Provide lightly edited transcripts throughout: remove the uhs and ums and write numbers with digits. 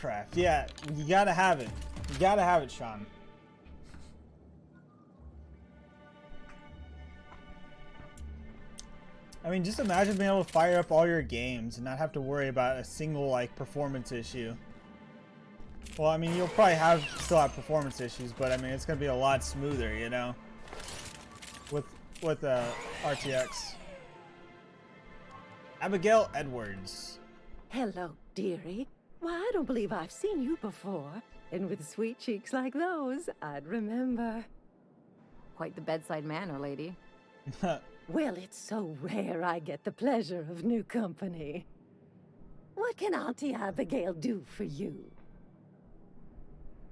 witchcraft. Yeah, you gotta have it. You gotta have it, Sean. I mean, just imagine being able to fire up all your games and not have to worry about a single, like, performance issue. Well, I mean, you'll probably still have performance issues, but I mean, it's gonna be a lot smoother, you know, with RTX. Abigail Edwards. Hello, dearie. Why, I don't believe I've seen you before. And with sweet cheeks like those, I'd remember. Quite the bedside manner, lady. Well, it's so rare I get the pleasure of new company. What can Auntie Abigail do for you?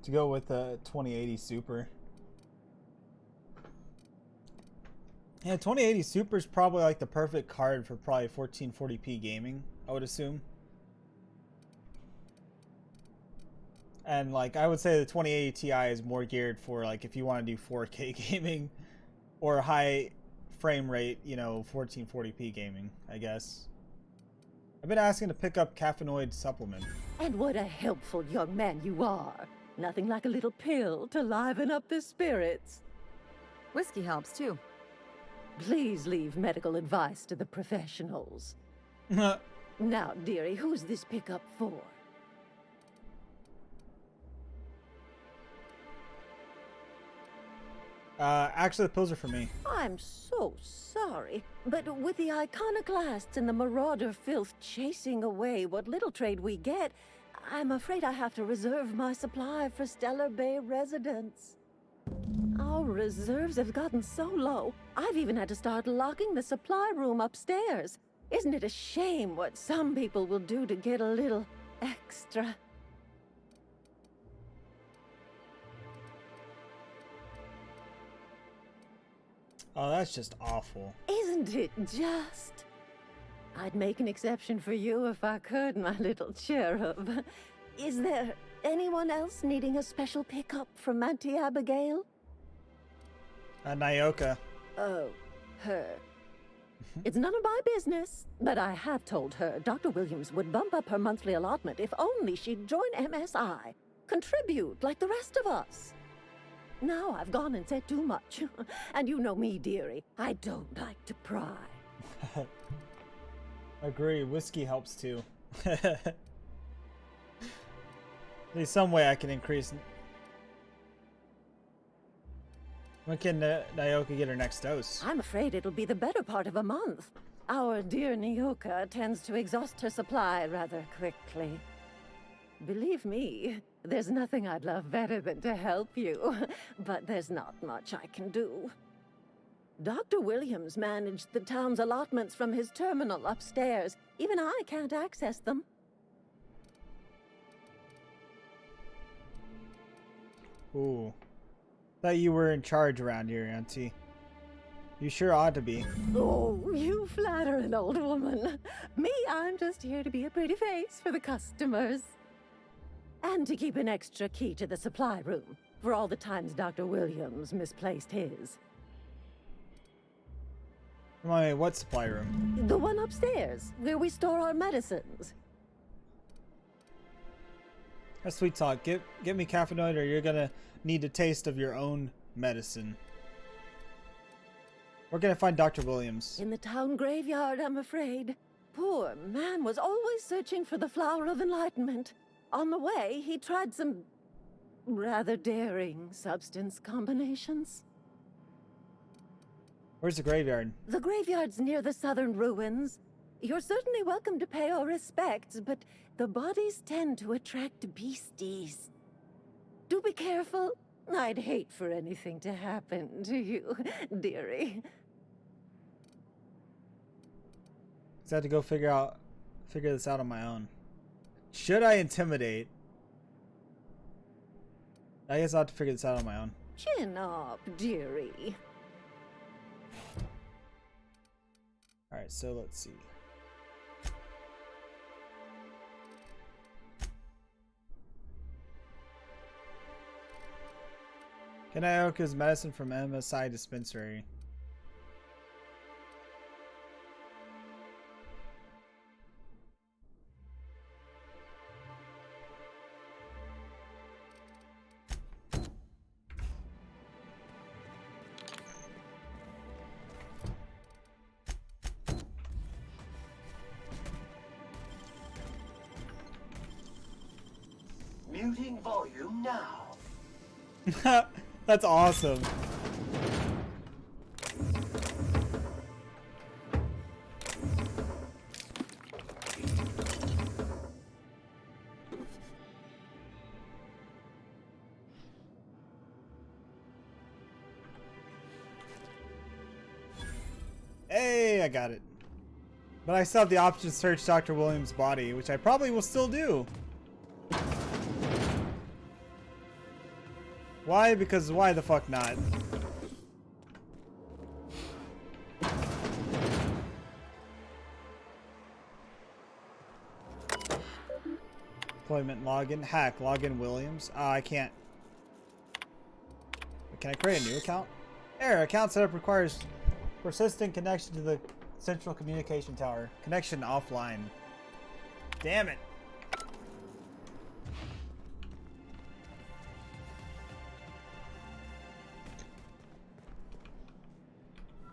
To go with the 2080 Super. Yeah, 2080 Super is probably like the perfect card for probably 1440p gaming, I would assume. And like I would say the 2080 Ti is more geared for like if you want to do 4K gaming or high frame rate, you know, 1440p gaming, I guess. I've been asking to pick up caffeinoid supplement. And what a helpful young man you are. Nothing like a little pill to liven up the spirits. Whiskey helps, too. Please leave medical advice to the professionals. Now, dearie, who's this pickup for? Actually, the pills are for me. I'm so sorry, but with the iconoclasts and the marauder filth chasing away what little trade we get, I'm afraid I have to reserve my supply for Stellar Bay residents. Our reserves have gotten so low, I've even had to start locking the supply room upstairs. Isn't it a shame what some people will do to get a little extra? Oh, that's just awful. Isn't it just? I'd make an exception for you if I could, my little cherub. Is there anyone else needing a special pickup from Auntie Abigail? Nyoka. Oh, her. It's none of my business, but I have told her Dr. Williams would bump up her monthly allotment if only she'd join MSI. Contribute like the rest of us. Now I've gone and said too much. And you know me, dearie. I don't like to pry. Agree. Whiskey helps too. There's some way I can increase. When can Nyoka get her next dose? I'm afraid it'll be the better part of a month. Our dear Nyoka tends to exhaust her supply rather quickly. Believe me, there's nothing I'd love better than to help you, but there's not much I can do. Dr. Williams managed the town's allotments from his terminal upstairs. Even I can't access them. Ooh. Thought you were in charge around here, Auntie. You sure ought to be. Oh, you flatter an old woman. Me, I'm just here to be a pretty face for the customers. And to keep an extra key to the supply room, for all the times Dr. Williams misplaced his. My what supply room? The one upstairs, where we store our medicines. That's sweet talk. Get me caffeinoid or you're gonna need a taste of your own medicine. Where can I find Dr. Williams? In the town graveyard, I'm afraid. Poor man was always searching for the flower of enlightenment. On the way, he tried some rather daring substance combinations. Where's the graveyard? The graveyard's near the southern ruins. You're certainly welcome to pay our respects, but the bodies tend to attract beasties. Do be careful. I'd hate for anything to happen to you, dearie. I have to go figure this out on my own. Should I intimidate? I guess I'll have to figure this out on my own. Chin up, dearie. Alright, so let's see. Get Nyoka's medicine from MSI dispensary. Muting volume now. That's awesome. Hey, I got it. But I still have the option to search Dr. Williams' body, which I probably will still do. Why? Because why the fuck not? Deployment login. Hack. Login Williams. I can't. Can I create a new account? Error. Account setup requires persistent connection to the central communication tower. Connection offline. Damn it.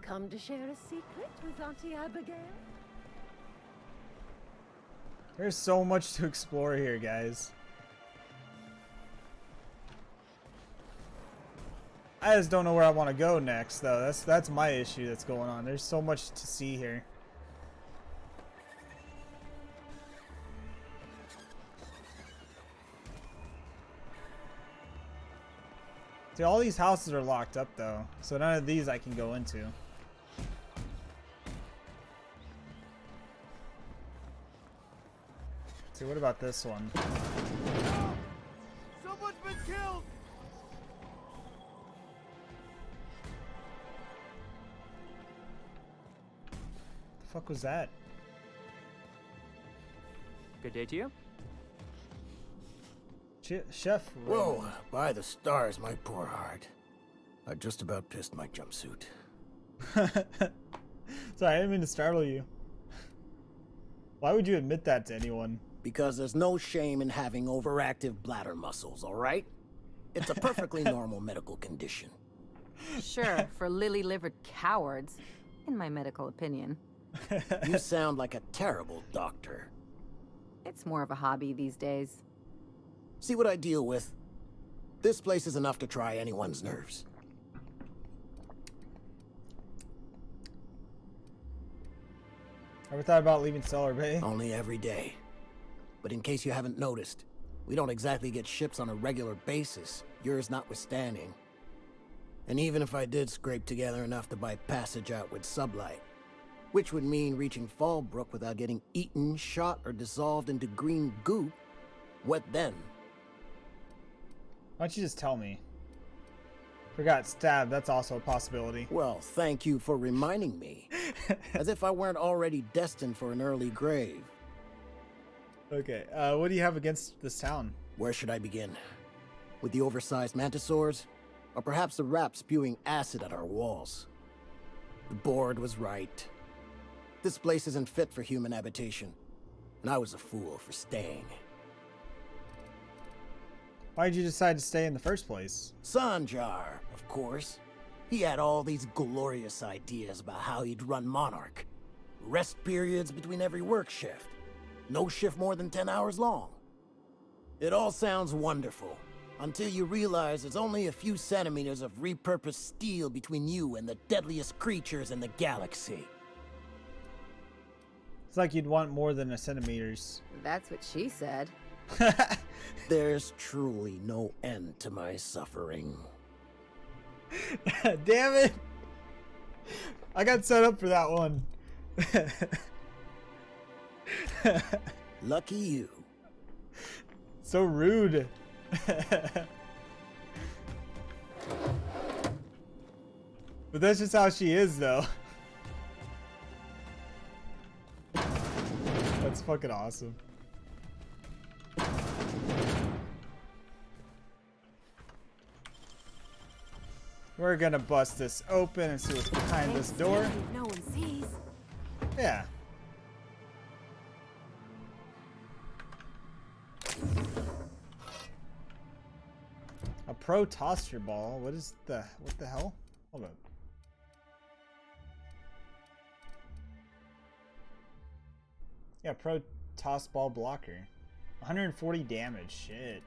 Come to share a secret with Auntie Abigail? There's so much to explore here, guys. I just don't know where I want to go next, though. That's my issue that's going on. There's so much to see here. See, all these houses are locked up, though, so none of these I can go into. See, what about this one? Someone's been killed! The fuck was that? Good day to you. Chef. Whoa, by the stars, my poor heart. I just about pissed my jumpsuit. Sorry, I didn't mean to startle you. Why would you admit that to anyone? Because there's no shame in having overactive bladder muscles, alright? It's a perfectly normal medical condition. Sure, for lily-livered cowards, in my medical opinion. You sound like a terrible doctor. It's more of a hobby these days. See what I deal with? This place is enough to try anyone's nerves. Ever thought about leaving Stellar Bay? Only every day. But in case you haven't noticed, we don't exactly get ships on a regular basis, yours notwithstanding. And even if I did scrape together enough to buy passage out with sublight, which would mean reaching Fallbrook without getting eaten, shot, or dissolved into green goop, what then? Why don't you just tell me? Forgot stab, that's also a possibility. Well, thank you for reminding me. As if I weren't already destined for an early grave. Okay, what do you have against this town? Where should I begin? With the oversized mantisaurs? Or perhaps the rap spewing acid at our walls? The board was right. This place isn't fit for human habitation, and I was a fool for staying. Why did you decide to stay in the first place? Sanjar, of course. He had all these glorious ideas about how he'd run Monarch. Rest periods between every work shift. No shift more than 10 hours long. It all sounds wonderful, until you realize there's only a few centimeters of repurposed steel between you and the deadliest creatures in the galaxy. It's like you'd want more than a centimeters. That's what she said. There's truly no end to my suffering. Damn it! I got set up for that one. Lucky you. So rude. But that's just how she is, though. That's fucking awesome. We're gonna bust this open and see what's behind this door. No one sees. Yeah. A pro toss your ball. What the hell? Hold up. Yeah, pro toss ball blocker. 140 damage. Shit.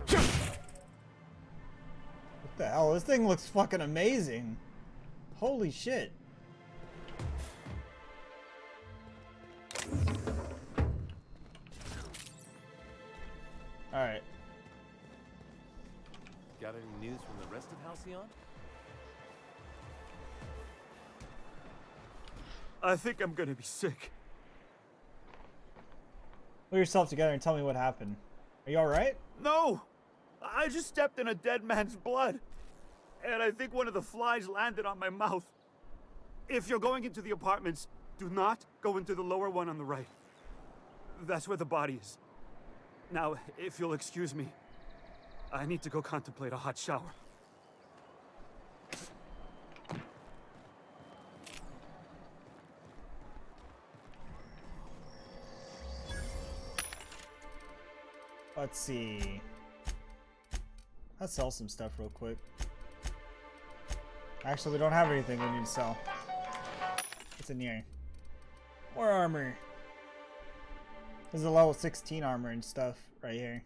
What the hell? This thing looks fucking amazing. Holy shit. Alright. Got any news from the rest of Halcyon? I think I'm gonna be sick. Pull yourself together and tell me what happened. Are you alright? No! I just stepped in a dead man's blood. And I think one of the flies landed on my mouth. If you're going into the apartments, do not go into the lower one on the right. That's where the body is. Now, if you'll excuse me, I need to go contemplate a hot shower. Let's see. Let's sell some stuff real quick. Actually, we don't have anything we need to sell. What's in here? More armor. This is a level 16 armor and stuff right here.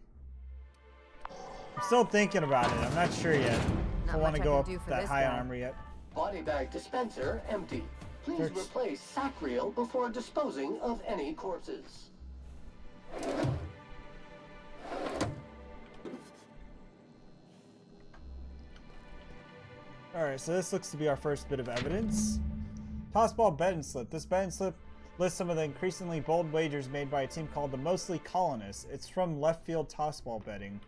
I'm still thinking about it. I'm not sure yet. If I Not want to much I go can up do for that this high guy. armor yet. Body bag dispenser empty. Please Search. replace sack reel before disposing of any corpses. Alright, so this looks to be our first bit of evidence. Tossball bet and slip. This bet and slip lists some of the increasingly bold wagers made by a team called the Mostly Colonists. It's from left field tossball betting.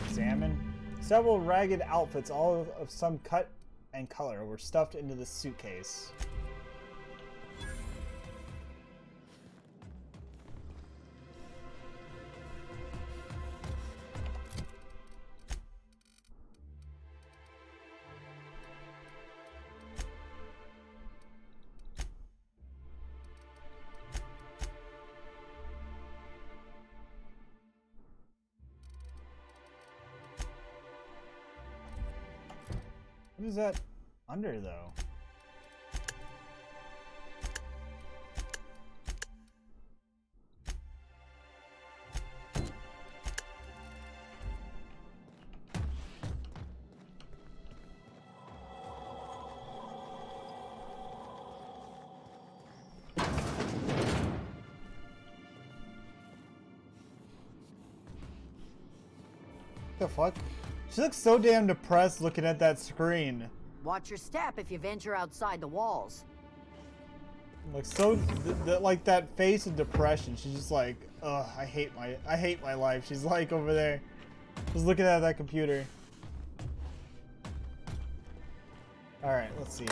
Examine. Several ragged outfits, all of some cut and color, were stuffed into the suitcase. What is that under, though? The fuck? She looks so damn depressed looking at that screen. Watch your step if you venture outside the walls. Like so, like that face of depression. She's just like, ugh, I hate my life. She's like over there, just looking at that computer. All right, let's see.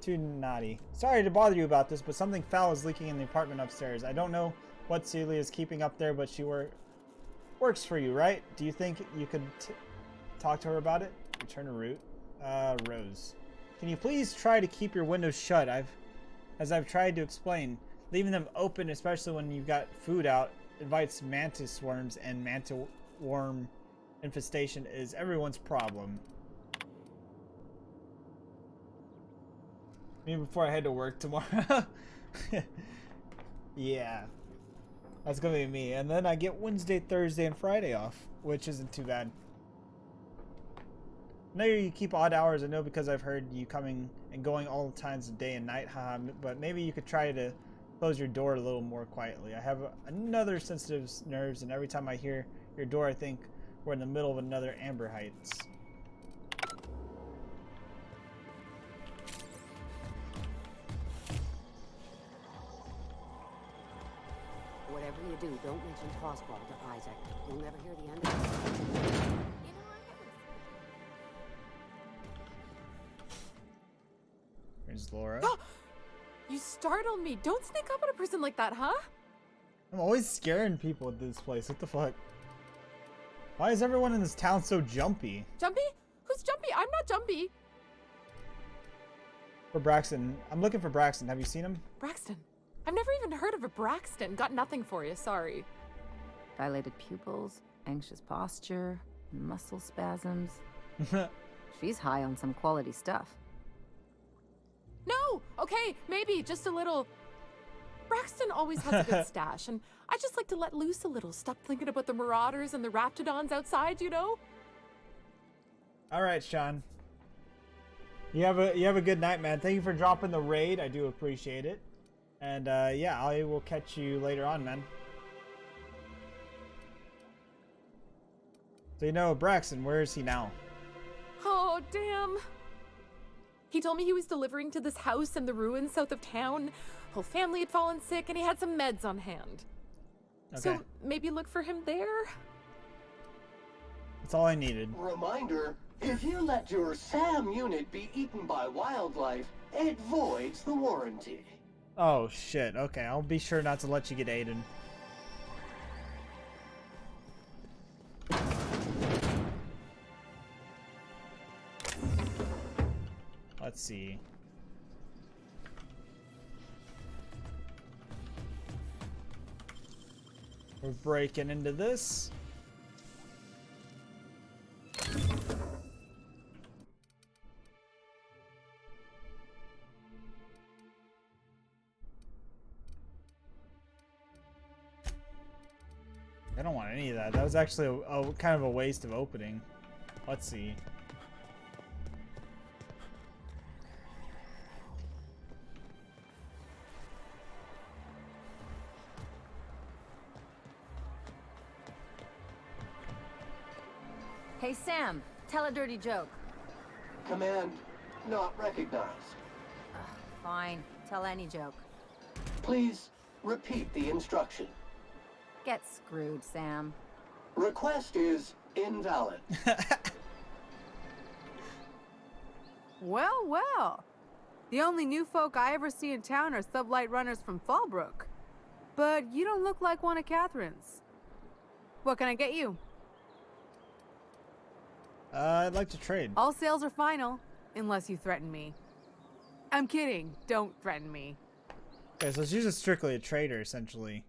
Too naughty. Sorry to bother you about this, but something foul is leaking in the apartment upstairs. I don't know what Celia is keeping up there, but she works for you, right? Do you think you could talk to her about it? Return a route. Rose. Can you please try to keep your windows shut? As I've tried to explain, leaving them open, especially when you've got food out, invites mantis swarms, and manta worm infestation is everyone's problem. Maybe before I head to work tomorrow. Yeah. That's gonna be me. And then I get Wednesday, Thursday, and Friday off, which isn't too bad. I know you keep odd hours, I know, because I've heard you coming and going all the times of day and night, haha, but maybe you could try to close your door a little more quietly. I have another sensitive nerves, and every time I hear your door, I think we're in the middle of another Amber Heights. Whatever you do, don't mention tossball to Isaac. You'll never hear the end of it. There's Laura. You startled me. Don't sneak up on a person like that, huh? I'm always scaring people at this place. What the fuck? Why is everyone in this town so jumpy? Jumpy? Who's Jumpy? I'm not Jumpy. For Braxton. I'm looking for Braxton. Have you seen him? Braxton. I've never even heard of a Braxton. Got nothing for you, sorry. Dilated pupils, anxious posture, muscle spasms. She's high on some quality stuff. No! Okay, maybe, just a little. Braxton always has a good stash, and I just like to let loose a little. Stop thinking about the Marauders and the Raptidons outside, you know? All right, Sean. You have a good night, man. Thank you for dropping the raid. I do appreciate it. And yeah, I will catch you later on, man. So you know, Braxton, where is he now? Oh, damn. He told me he was delivering to this house in the ruins south of town. Whole family had fallen sick, and he had some meds on hand. Okay. So maybe look for him there? That's all I needed. Reminder, if you let your SAM unit be eaten by wildlife, it voids the warranty. Oh, shit. Okay, I'll be sure not to let you get Aiden. Let's see. We're breaking into this. I don't want any of that. That was actually a kind of a waste of opening. Let's see. Hey, Sam, tell a dirty joke. Command not recognized. Fine, tell any joke. Please repeat the instruction. Get screwed, Sam. Request is invalid. Well, well. The only new folk I ever see in town are sublight runners from Fallbrook. But you don't look like one of Catherine's. What can I get you? I'd like to trade. All sales are final, unless you threaten me. I'm kidding. Don't threaten me. Okay, so she's just strictly a trader, essentially.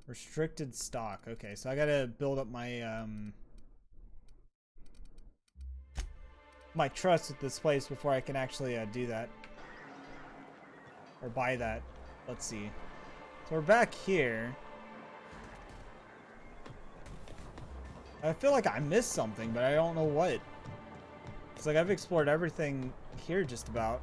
Restricted stock. Okay, so I gotta build up my my trust with this place before I can actually do that or buy that. Let's see. So we're back here. I feel like I missed something, but I don't know what. It's like I've explored everything here just about.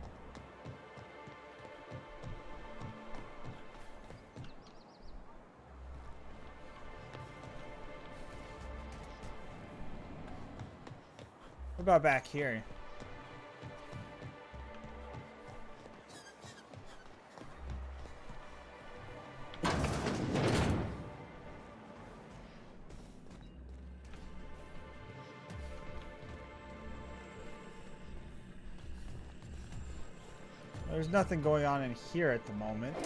What about back here? There's nothing going on in here at the moment.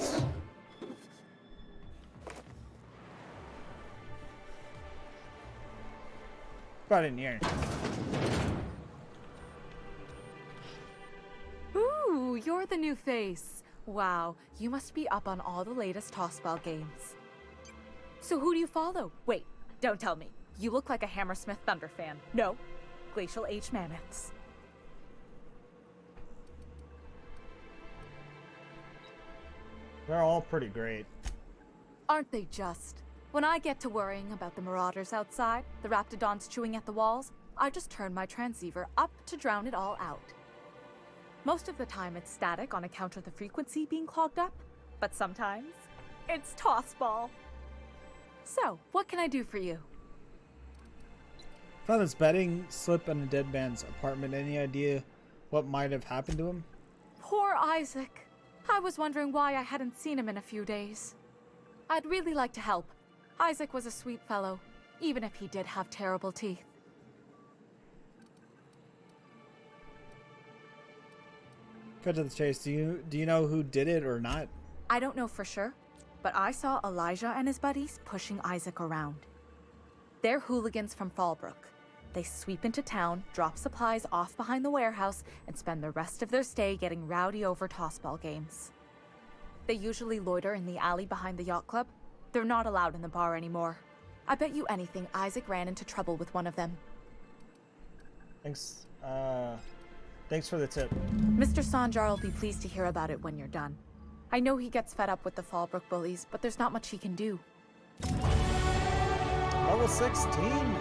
About in here. Ooh, you're the new face. Wow, you must be up on all the latest Tossball games. So who do you follow? Wait, don't tell me. You look like a Hammersmith Thunder fan. No, Glacial H Mammoths. They're all pretty great. Aren't they just? When I get to worrying about the Marauders outside, the Raptidons chewing at the walls, I just turn my transceiver up to drown it all out. Most of the time it's static on account of the frequency being clogged up, but sometimes it's Tossball. So, what can I do for you? Found this betting slip in a dead man's apartment. Any idea what might have happened to him? Poor Isaac. I was wondering why I hadn't seen him in a few days. I'd really like to help. Isaac was a sweet fellow, even if he did have terrible teeth. Cut to the chase. Do you know who did it or not? I don't know for sure, but I saw Elijah and his buddies pushing Isaac around. They're hooligans from Fallbrook. They sweep into town, drop supplies off behind the warehouse, and spend the rest of their stay getting rowdy over tossball games. They usually loiter in the alley behind the yacht club. They're not allowed in the bar anymore. I bet you anything Isaac ran into trouble with one of them. Thanks. Thanks for the tip. Mr. Sanjar will be pleased to hear about it when you're done. I know he gets fed up with the Fallbrook bullies, but there's not much he can do. Level 16.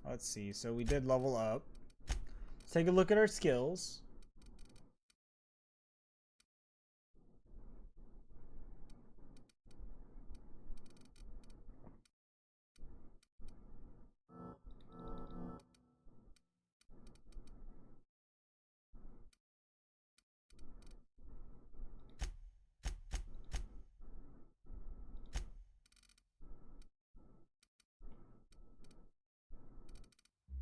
Let's see. So we did level up. Let's take a look at our skills.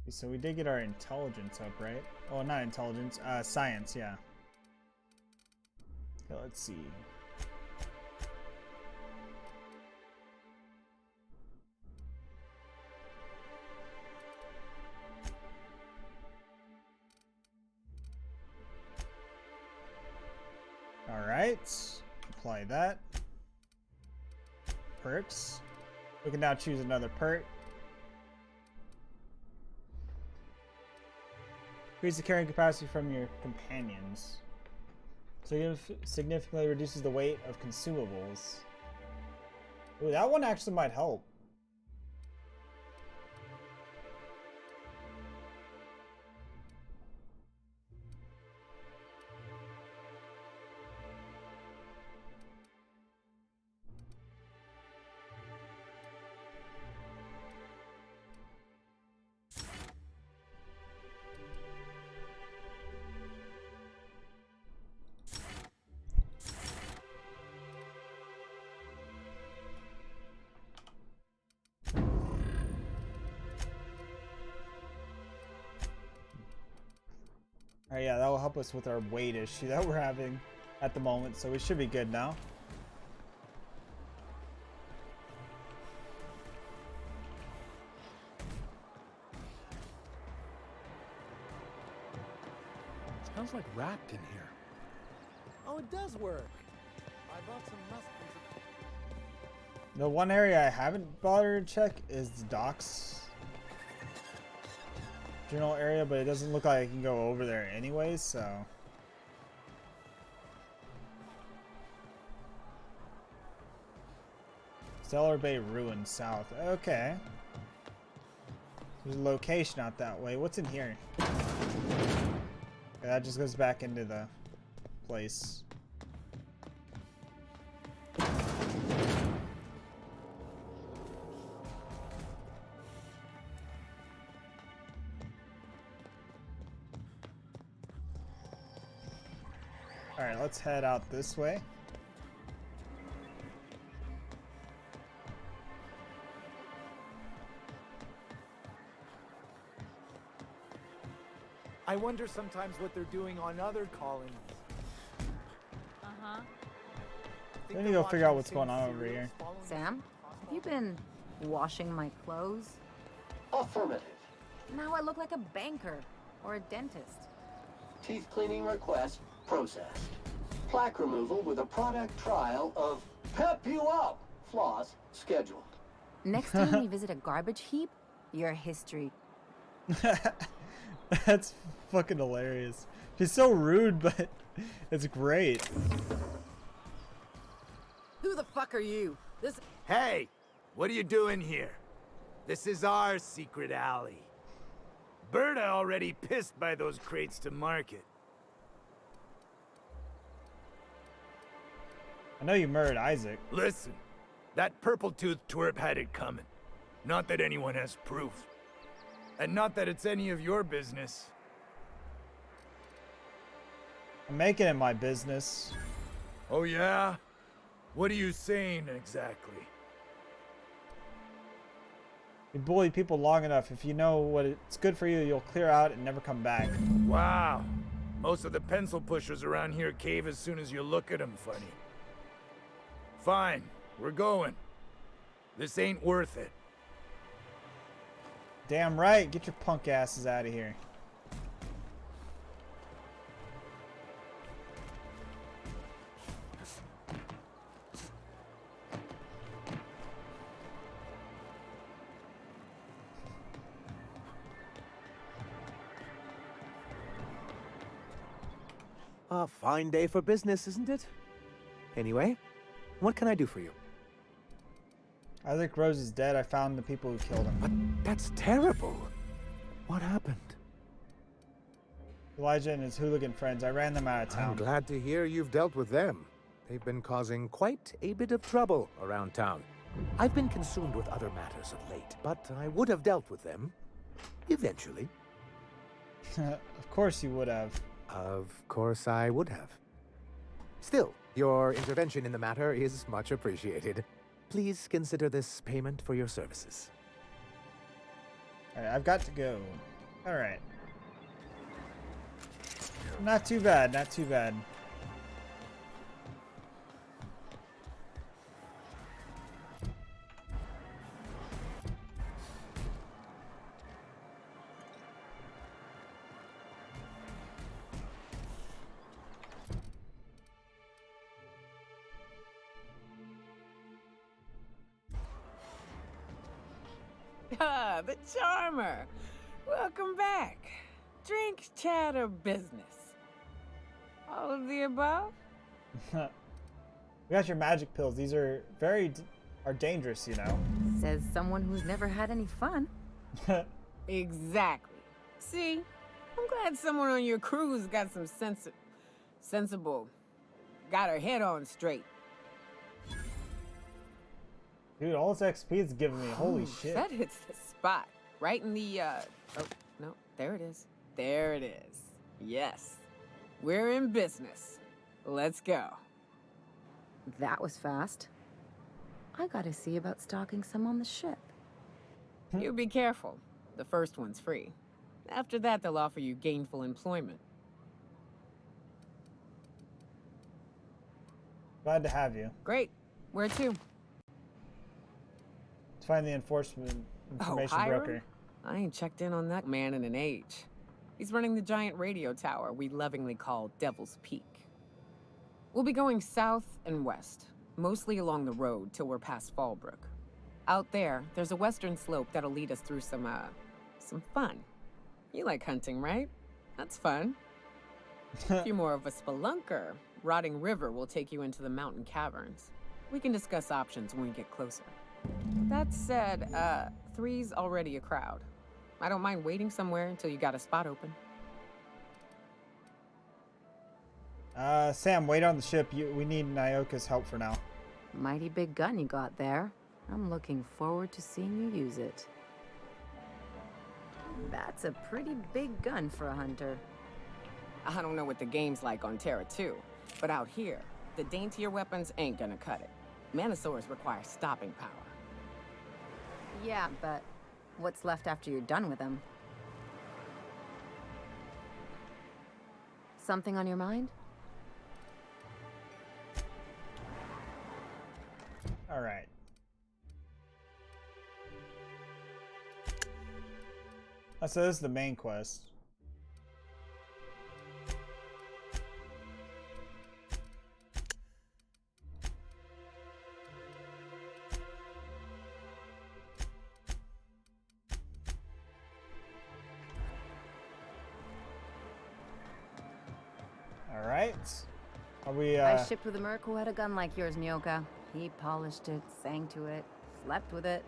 So we did get our intelligence up, right? Oh, not intelligence, science, yeah. Okay, let's see. All right, apply that. Perks. We can now choose another perk. Increase the carrying capacity from your companions. Significantly reduces the weight of consumables. Ooh, that one actually might help. Alright, yeah, that will help us with our weight issue that we're having at the moment, so we should be good now. Smells like wrapped in here. Oh, it does work. I bought some muffins. The one area I haven't bothered to check is the docks general area, but it doesn't look like I can go over there anyways, so. Stellar Bay Ruin South. Okay. There's a location out that way. What's in here? Okay, that just goes back into the place. Alright, let's head out this way. I wonder sometimes what they're doing on other colonies. Uh-huh. I need to go figure out what's going on over here. Sam, have you been washing my clothes? Affirmative. Now I look like a banker or a dentist. Teeth cleaning request processed. Plaque removal with a product trial of Pep You Up floss scheduled. Next time we visit a garbage heap, your history. That's fucking hilarious. She's so rude, but it's great. Who the fuck are you? This. Hey, what are you doing here? This is our secret alley. Berta already pissed by those crates to market. I know you murdered Isaac. Listen, that purple-toothed twerp had it coming. Not that anyone has proof. And not that it's any of your business. I'm making it my business. Oh yeah? What are you saying exactly? You bully people long enough, if you know what it's good for you, you'll clear out and never come back. Wow. Most of the pencil pushers around here cave as soon as you look at them funny. Fine, we're going. This ain't worth it. Damn right. Get your punk asses out of here. A fine day for business, isn't it? Anyway, what can I do for you? Isaac Rose is dead. I found the people who killed him. But that's terrible. What happened? Elijah and his hooligan friends. I ran them out of town. I'm glad to hear you've dealt with them. They've been causing quite a bit of trouble around town. I've been consumed with other matters of late, but I would have dealt with them. Eventually. Of course you would have. Of course I would have. Still, your intervention in the matter is much appreciated. Please consider this payment for your services. Alright, I've got to go. Alright. Not too bad, not too bad. Ah, the charmer. Welcome back. Drink, chat, or business? All of the above? We got your magic pills. These are are dangerous, you know. Says someone who's never had any fun. Exactly. See, I'm glad someone on your crew's got some sensible, got her head on straight. Dude, all this XP it's giving me. Holy shit. That hits the spot. Right in the, oh, no, there it is. There it is. Yes. We're in business. Let's go. That was fast. I gotta see about stocking some on the ship. You be careful. The first one's free. After that, they'll offer you gainful employment. Glad to have you. Great. Where to? To find the enforcement information Hiram? broker. I ain't checked in on that man in an age. He's running the giant radio tower we lovingly call Devil's Peak. We'll be going south and west, mostly along the road till we're past Fallbrook. Out there, there's a western slope that'll lead us through some fun. You like hunting, right? That's fun. If you're more of a spelunker, Rotting River will take you into the mountain caverns. We can discuss options when we get closer. That said, 3's already a crowd. I don't mind waiting somewhere until you got a spot open. Sam, wait on the ship. We need Nyoka's help for now. Mighty big gun you got there. I'm looking forward to seeing you use it. That's a pretty big gun for a hunter. I don't know what the game's like on Terra 2, but out here, the daintier weapons ain't gonna cut it. Manosaurs require stopping power. Yeah, but what's left after you're done with them? Something on your mind? All right. So this is the main quest. All right. Are we? I shipped with a merc who had a gun like yours, Nyoka. He polished it, sang to it, slept with it.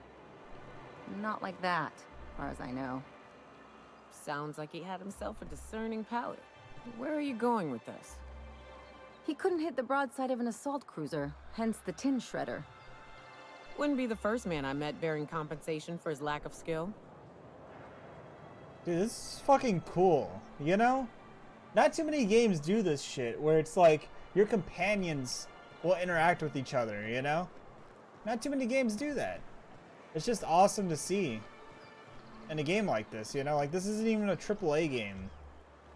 Not like that, as far as I know. Sounds like he had himself a discerning palate. Where are you going with this? He couldn't hit the broadside of an assault cruiser, hence the tin shredder. Wouldn't be the first man I met bearing compensation for his lack of skill. Dude, this is fucking cool, you know? Not too many games do this shit, where it's like, your companions will interact with each other, you know? Not too many games do that. It's just awesome to see in a game like this, you know? Like, this isn't even a AAA game.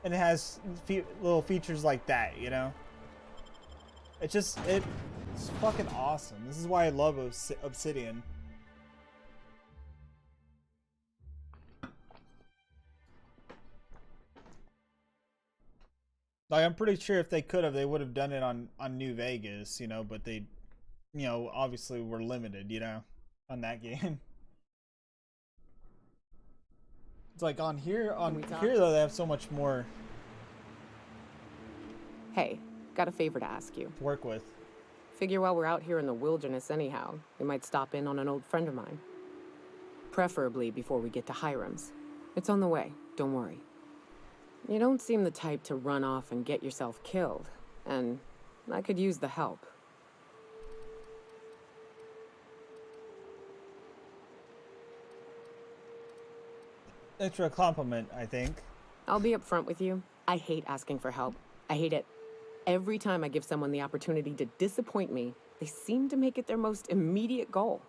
And it has little features like that, you know? It It's fucking awesome. This is why I love Obsidian. Like, I'm pretty sure if they could have, they would have done it on New Vegas, you know, but they, you know, obviously were limited, you know, on that game. It's like on here though, they have so much more Hey, got a favor to ask you. to work with. Figure while we're out here in the wilderness anyhow, we might stop in on an old friend of mine. Preferably before we get to Hiram's. It's on the way, don't worry. You don't seem the type to run off and get yourself killed, and I could use the help. Extra compliment, I think. I'll be upfront with you. I hate asking for help. I hate it. Every time I give someone the opportunity to disappoint me, they seem to make it their most immediate goal.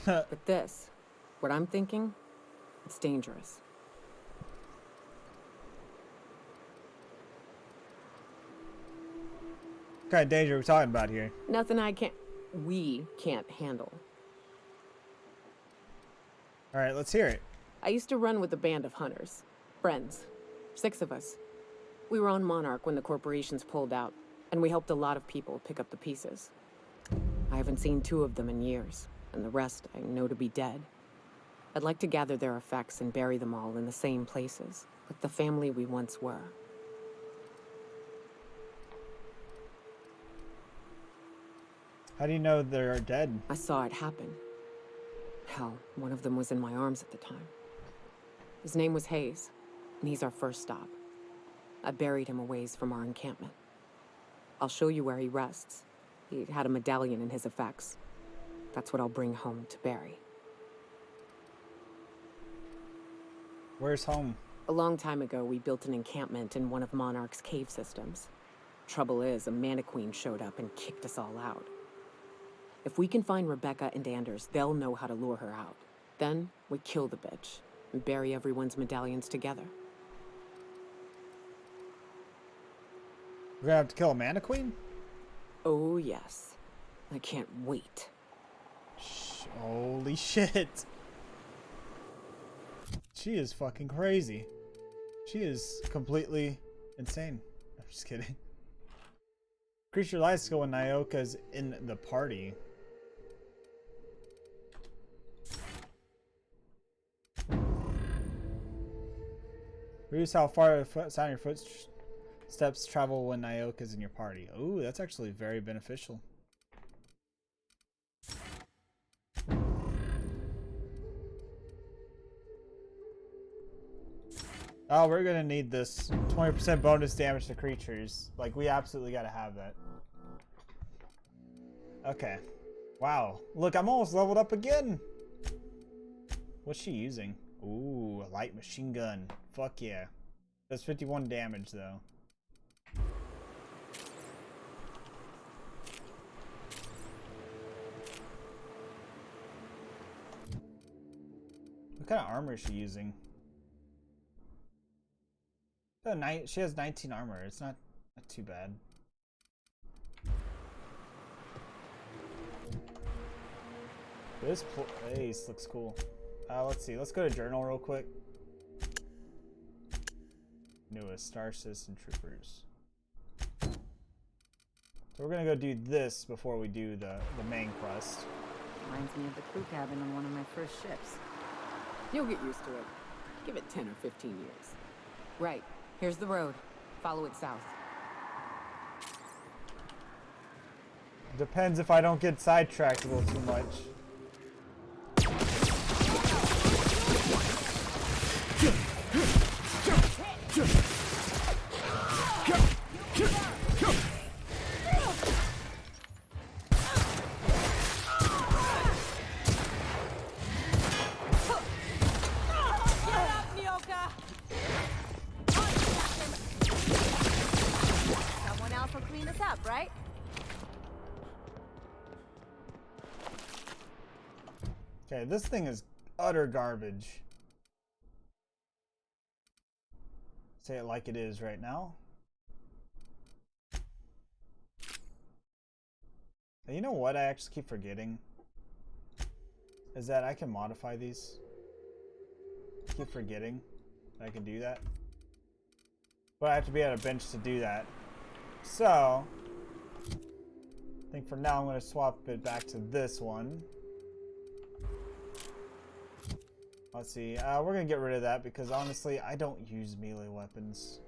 But this, what I'm thinking, it's dangerous. What kind of danger are we talking about here? Nothing we can't handle. Alright, let's hear it. I used to run with a band of hunters. Friends. 6 of us. We were on Monarch when the corporations pulled out, and we helped a lot of people pick up the pieces. I haven't seen 2 of them in years, and the rest I know to be dead. I'd like to gather their effects and bury them all in the same places, like the family we once were. How do you know they're dead? I saw it happen. Hell, one of them was in my arms at the time. His name was Hayes, and he's our first stop. I buried him a ways from our encampment. I'll show you where he rests. He had a medallion in his effects. That's what I'll bring home to bury. Where's home? A long time ago, we built an encampment in one of Monarch's cave systems. Trouble is, a Mantiqueen showed up and kicked us all out. If we can find Rebecca and Anders, they'll know how to lure her out. Then, we kill the bitch and bury everyone's medallions together. We're gonna have to kill a Mantiqueen? Oh, yes. I can't wait. Holy shit. She is fucking crazy. She is completely insane. I'm just kidding. Creature lies go when Nyoka's in the party. Reduce how far the sound of your footsteps travel when Nyoka's in your party. Ooh, that's actually very beneficial. Oh, we're gonna need this 20% bonus damage to creatures. Like, we absolutely gotta have that. Okay. Wow. Look, I'm almost leveled up again. What's she using? Ooh, a light machine gun. Fuck yeah. Does 51 damage, though. What kind of armor is she using? She has 19 armor. It's not too bad. This place looks cool. Let's see. Let's go to journal real quick. Newest Star Citizen Troopers. So we're gonna go do this before we do the main quest. Reminds me of the crew cabin on one of my first ships. You'll get used to it. Give it 10 or 15 years. Right. Here's the road. Follow it south. Depends if I don't get sidetracked a little too much. Someone else will clean us up, right? Okay, this thing is utter garbage. Say it like it is right now. You know what I actually keep forgetting? Is that I can modify these. I keep forgetting that I can do that. But I have to be at a bench to do that. So, I think for now I'm going to swap it back to this one. Let's see. We're going to get rid of that because honestly, I don't use melee weapons.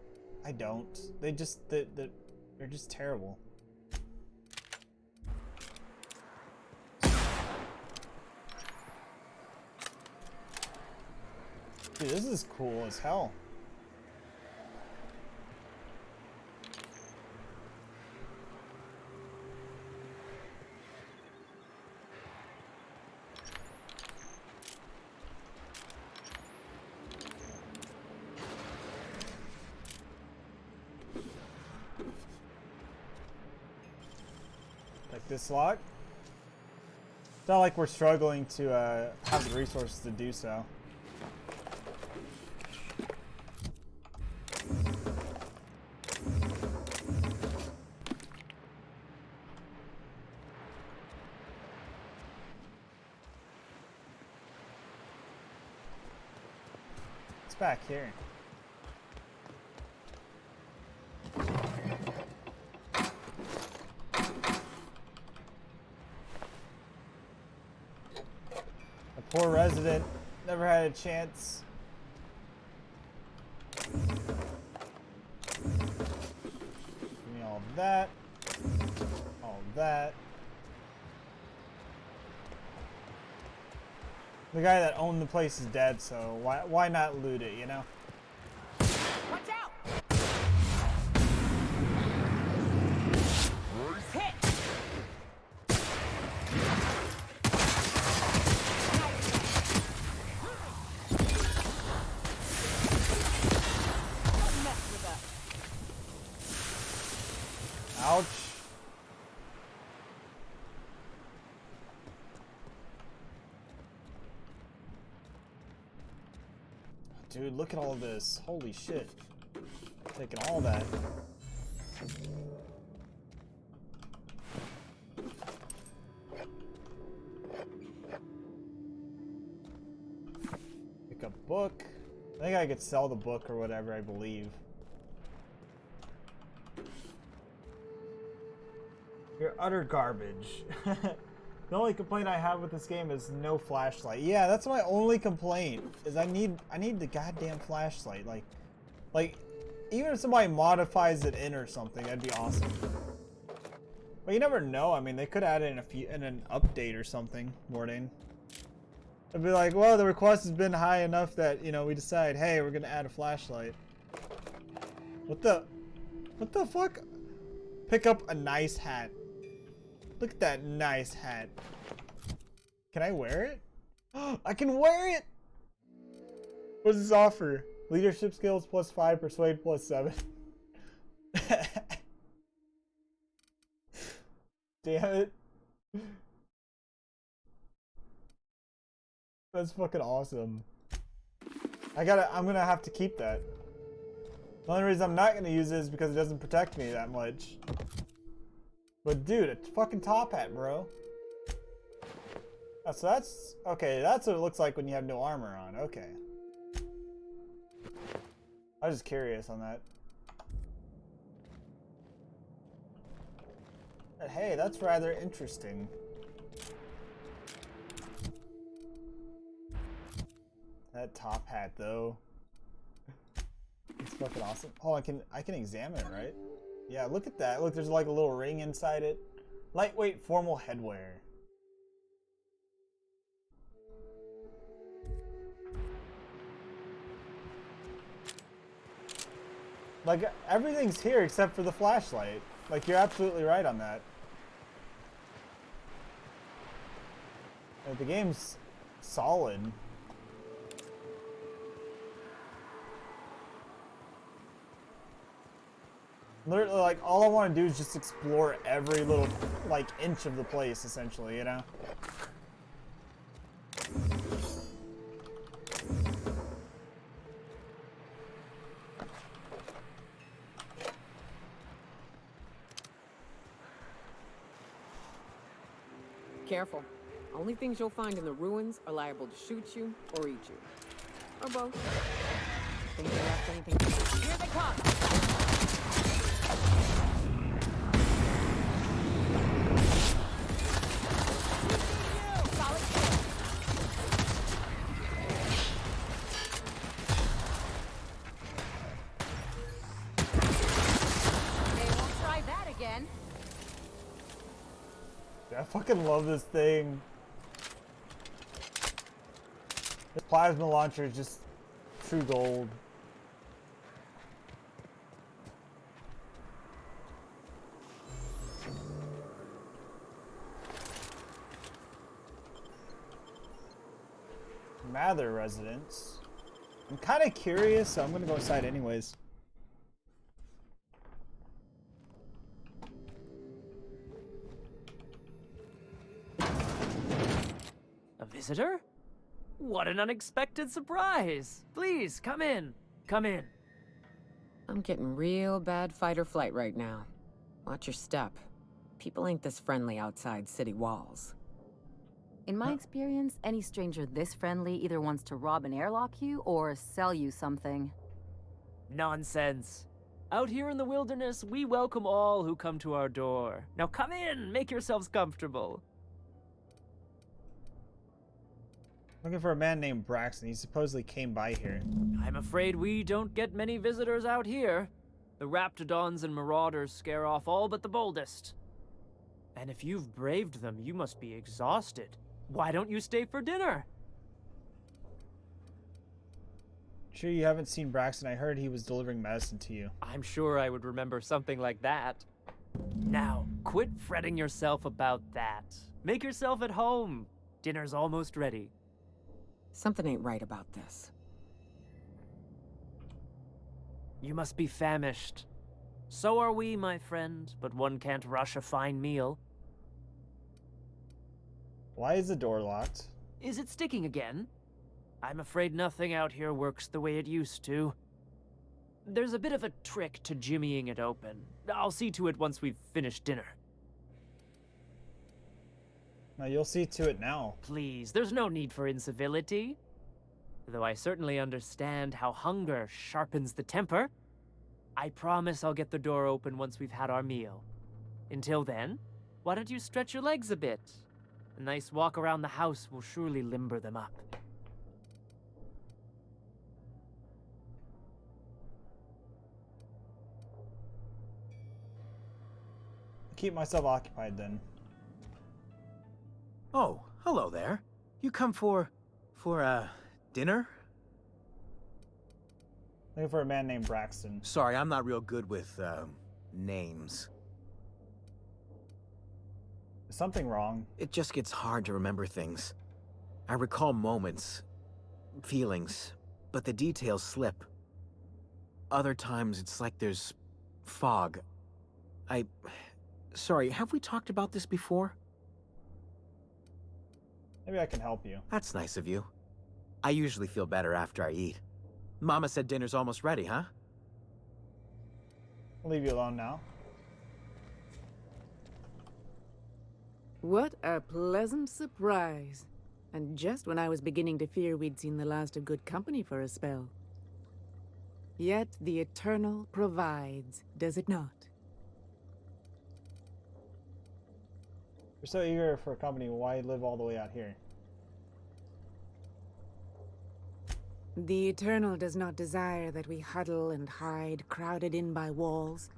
I don't. They're just terrible. Dude, this is cool as hell. Like this lock. It's not like we're struggling to have the resources to do so. Back here. A poor resident never had a chance. Give me all of that. All of that. The guy that owned the place is dead, so why not loot it, you know? Watch out! Hit! Don't mess with us. Ouch. Dude, look at all this. Holy shit. Taking all that. Pick up book. I think I could sell the book or whatever, I believe. You're utter garbage. The only complaint I have with this game is no flashlight. Yeah, that's my only complaint. Is I need the goddamn flashlight. Like even if somebody modifies it in or something, that'd be awesome. But you never know. I mean, they could add it in an update or something, Morning. It'd be like, well, the request has been high enough that, you know, we decide, hey, we're gonna add a flashlight. What the fuck? Pick up a nice hat. Look at that nice hat. Can I wear it? I can wear it! What does this offer? Leadership skills +5, persuade +7. Damn it. That's fucking awesome. I'm gonna have to keep that. The only reason I'm not gonna use it is because it doesn't protect me that much. But dude, it's fucking top hat, bro. Oh, so that's okay. That's what it looks like when you have no armor on. Okay. I was just curious on that. But hey, that's rather interesting. That top hat, though. It's fucking awesome. Oh, I can examine it, right? Yeah, look at that. Look, there's like a little ring inside it. Lightweight formal headwear. Like, everything's here except for the flashlight. Like, you're absolutely right on that. Like, the game's solid. Literally, like, all I want to do is just explore every little, like, inch of the place, essentially, you know? careful. Only things you'll find in the ruins are liable to shoot you or eat you. Or both. Think they left anything? Here they come! Solid kill. They won't try that again. I fucking love this thing. The plasma launcher is just true gold. Mather residence. I'm kind of curious, so I'm gonna go inside anyways. A visitor? What an unexpected surprise! Please, come in. Come in. I'm getting real bad fight or flight right now. Watch your step. People ain't this friendly outside city walls. In my experience, any stranger this friendly either wants to rob and airlock you or sell you something. Nonsense. Out here in the wilderness, we welcome all who come to our door. Now come in, make yourselves comfortable. Looking for a man named Braxton. He supposedly came by here. I'm afraid we don't get many visitors out here. The Raptidons and Marauders scare off all but the boldest. And if you've braved them, you must be exhausted. Why don't you stay for dinner? Sure you haven't seen Braxton? I heard he was delivering medicine to you. I'm sure I would remember something like that. Now, quit fretting yourself about that. Make yourself at home. Dinner's almost ready. Something ain't right about this. You must be famished. So are we, my friend, but one can't rush a fine meal. Why is the door locked? Is it sticking again? I'm afraid nothing out here works the way it used to. There's a bit of a trick to jimmying it open. I'll see to it once we've finished dinner. No, you'll see to it now. Please, there's no need for incivility. Though I certainly understand how hunger sharpens the temper. I promise I'll get the door open once we've had our meal. Until then, why don't you stretch your legs a bit? A nice walk around the house will surely limber them up. Keep myself occupied then. Oh, hello there. You come for dinner? Looking for a man named Braxton. Sorry, I'm not real good with, names. Is something wrong? It just gets hard to remember things. I recall moments, feelings, but the details slip. Other times, it's like there's fog. Sorry, have we talked about this before? Maybe I can help you. That's nice of you. I usually feel better after I eat. Mama said dinner's almost ready, huh? I'll leave you alone now. What a pleasant surprise. And just when I was beginning to fear we'd seen the last of good company for a spell. Yet the Eternal provides, does it not? You're so eager for company, why live all the way out here? The Eternal does not desire that we huddle and hide, crowded in by walls.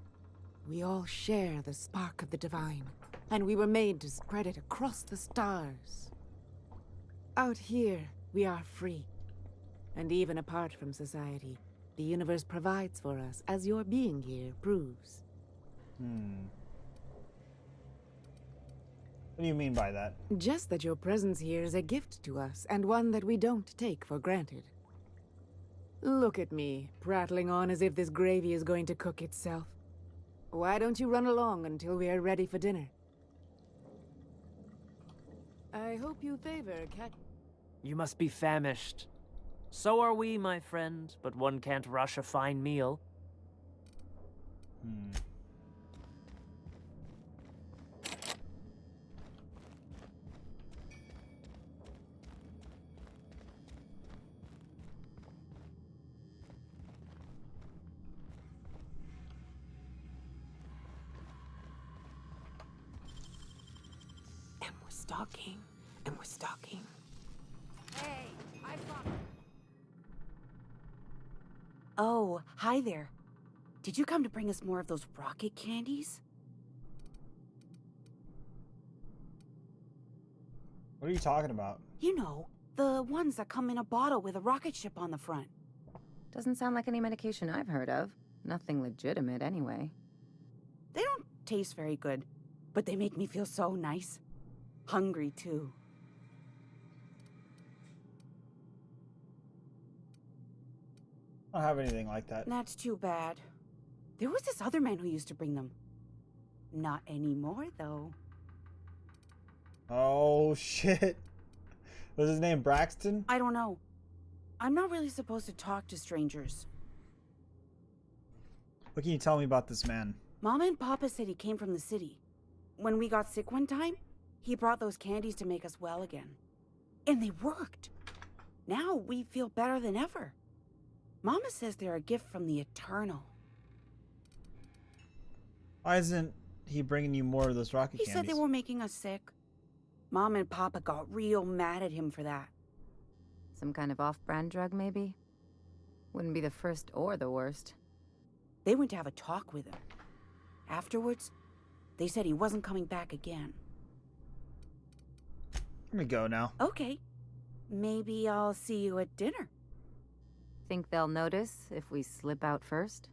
We all share the spark of the divine, and we were made to spread it across the stars. Out here, we are free. And even apart from society, the universe provides for us, as your being here proves. What do you mean by that? Just that your presence here is a gift to us, and one that we don't take for granted. Look at me, prattling on as if this gravy is going to cook itself. Why don't you run along until we are ready for dinner? I hope you favor cat. You must be famished. So are we, my friend, but one can't rush a fine meal. stalking, and we're stalking. Hey, I saw. Oh, hi there. Did you come to bring us more of those rocket candies? What are you talking about? You know, the ones that come in a bottle with a rocket ship on the front. Doesn't sound like any medication I've heard of. Nothing legitimate, anyway. They don't taste very good, but they make me feel so nice. Hungry, too. I don't have anything like that. That's too bad. There was this other man who used to bring them. Not anymore, though. Oh, shit. Was his name Braxton? I don't know. I'm not really supposed to talk to strangers. What can you tell me about this man? Mama and Papa said he came from the city. When we got sick one time, he brought those candies to make us well again. And they worked. Now we feel better than ever. Mama says they're a gift from the Eternal. Why isn't he bringing you more of those rocket He candies? said they were making us sick. Mom and Papa got real mad at him for that. Some kind of off-brand drug, maybe? Wouldn't be the first or the worst. They went to have a talk with him. Afterwards, they said he wasn't coming back again. Let me go now. Okay. Maybe I'll see you at dinner. Think they'll notice if we slip out first?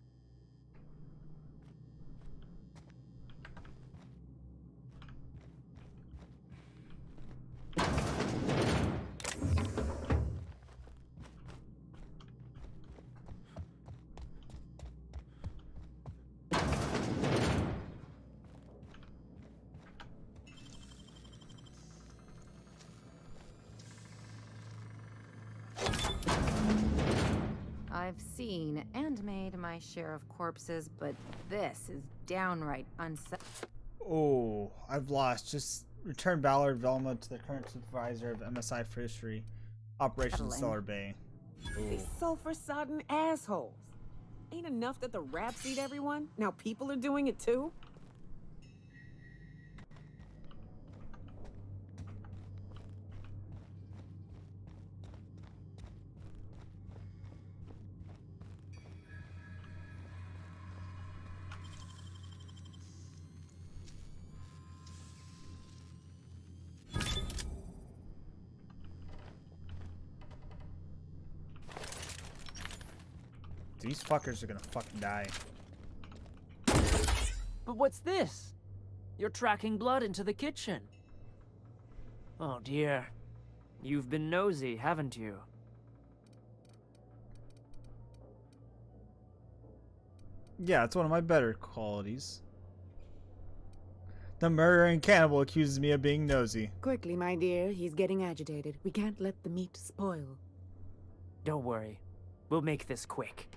I've seen and made my share of corpses, but this is downright unsettling. Oh, I've lost. Just return Ballard Velma to the current supervisor of MSI Fishery Operation Stellar Bay. These sulfur-sodden assholes. Ain't enough that the rats eat everyone? Now people are doing it too? These fuckers are gonna fucking die. But what's this? You're tracking blood into the kitchen. Oh dear. You've been nosy, haven't you? Yeah, it's one of my better qualities. The murdering cannibal accuses me of being nosy. Quickly, my dear. He's getting agitated. We can't let the meat spoil. Don't worry. We'll make this quick.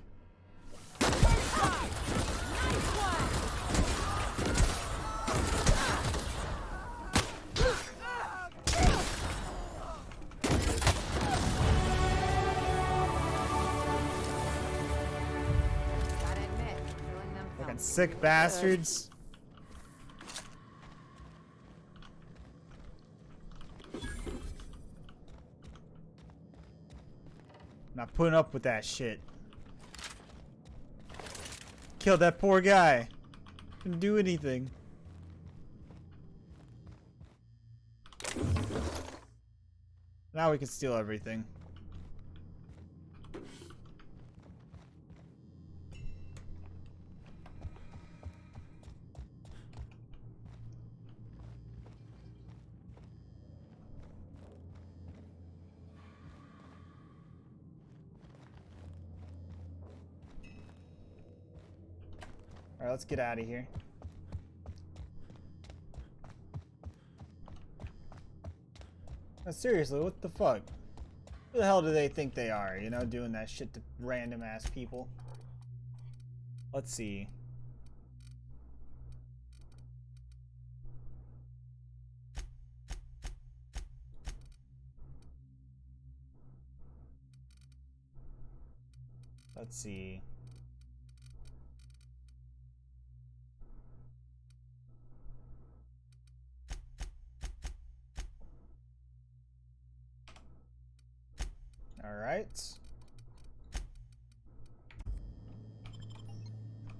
Fucking sick bastards. Not putting up with that shit. Killed that poor guy. Didn't do anything. Now we can steal everything. Alright, let's get out of here. Now, seriously, what the fuck? Who the hell do they think they are, you know, doing that shit to random ass people? Let's see. Let's see. All right.